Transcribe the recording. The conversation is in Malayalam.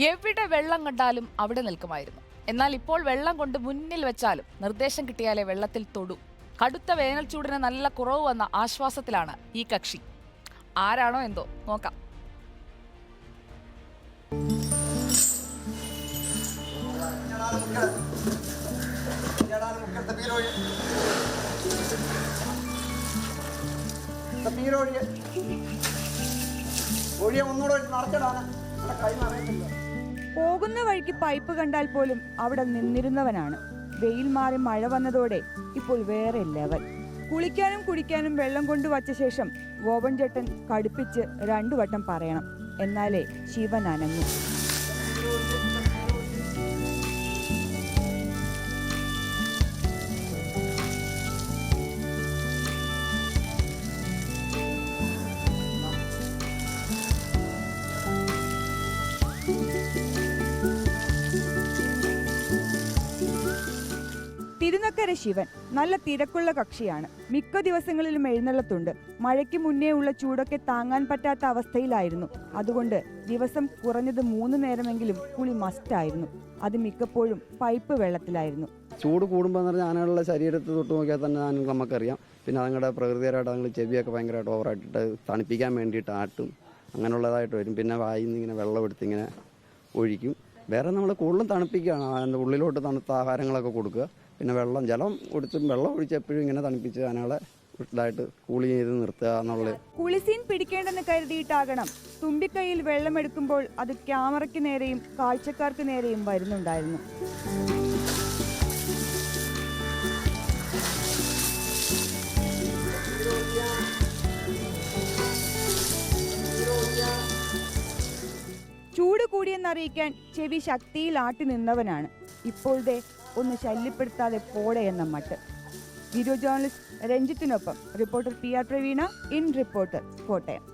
എവിടെ വെള്ളം കണ്ടാലും അവിടെ നിൽക്കുമായിരുന്നു. എന്നാൽ ഇപ്പോൾ വെള്ളം കൊണ്ട് മുന്നിൽ വെച്ചാലും നിർദ്ദേശം കിട്ടിയാലേ വെള്ളത്തിൽ തൊടൂ. കടുത്ത വേനൽ ചൂടിന് നല്ല കുറവ് വന്ന ആശ്വാസത്തിലാണ് ഈ കക്ഷി. ആരാണോ എന്തോ നോക്കാം. പോകുന്ന വഴിക്ക് പൈപ്പ് കണ്ടാൽ പോലും അവിടെ നിന്നിരുന്നവനാണ്. വെയിൽ മാറി മഴ വന്നതോടെ ഇപ്പോൾ വേറെ ലെവൽ. കുളിക്കാനും കുടിക്കാനും വെള്ളം കൊണ്ടുവച്ച ശേഷം ഗോപൻ ചേട്ടൻ കടുപ്പിച്ച് 2 വട്ടം പറയണം, എന്നാലേ ശിവൻ അനങ്ങും. തിരുനക്കര ശിവൻ നല്ല തിരക്കുള്ള കക്ഷിയാണ്. മിക്ക ദിവസങ്ങളിലും എഴുന്നള്ളത്തുണ്ട്. മഴയ്ക്ക് മുന്നേ ഉള്ള ചൂടൊക്കെ താങ്ങാൻ പറ്റാത്ത അവസ്ഥയിലായിരുന്നു. അതുകൊണ്ട് ദിവസം കുറഞ്ഞത് 3 നേരമെങ്കിലും കുളി മസ്റ്റായിരുന്നു. അത് മിക്കപ്പോഴും പൈപ്പ് വെള്ളത്തിലായിരുന്നു. ചൂട് കൂടുമ്പോൾ എന്ന് പറഞ്ഞാൽ ആനകളുടെ ശരീരത്തിൽ തൊട്ട് നോക്കിയാൽ തന്നെ നമുക്കറിയാം. പിന്നെ അതുങ്ങളുടെ പ്രകൃതിപരമായിട്ട് അതുങ്ങൾ ചെവിയൊക്കെ ഭയങ്കരമായിട്ട് ഓവറായിട്ടിട്ട് തണുപ്പിക്കാൻ വേണ്ടിയിട്ട് ആട്ടും അങ്ങനെയുള്ളതായിട്ട് വരും. പിന്നെ വായിൽ നിന്ന് ഇങ്ങനെ വെള്ളം എടുത്ത് ഇങ്ങനെ ഒഴിക്കും. വേറെ നമ്മൾ കൂടുതലും തണുപ്പിക്കുകയാണ്. ഉള്ളിലോട്ട് തണുത്ത ആഹാരങ്ങളൊക്കെ കൊടുക്കുക. പിന്നെ ജലം കൊടുത്തും വെള്ളം ഒഴിച്ച് എപ്പോഴും ഇങ്ങനെ തണുപ്പിച്ച് ആനകളെ ഇതായിട്ട് കൂളി ചെയ്ത് നിർത്തുക എന്നുള്ളത്. കുളിസീൻ പിടിക്കേണ്ടെന്ന് കരുതിയിട്ടാകണം തുമ്പിക്കൈയിൽ വെള്ളമെടുക്കുമ്പോൾ അത് ക്യാമറയ്ക്ക് നേരെയും കാഴ്ചക്കാർക്ക് നേരെയും വരുന്നുണ്ടായിരുന്നു. ചൂട് കൂടിയെന്നറിയിക്കാൻ ചെവി ശക്തിയിൽ ആട്ടി നിന്നവനാണ്. ഇപ്പോഴത്തെ ഒന്ന് ശല്യപ്പെടുത്താതെ പോടെ എന്ന മട്ട്. വീഡിയോ ജേർണലിസ്റ്റ് രഞ്ജിത്തിനൊപ്പം reporter PR Praveena, in reporter, Kottayam.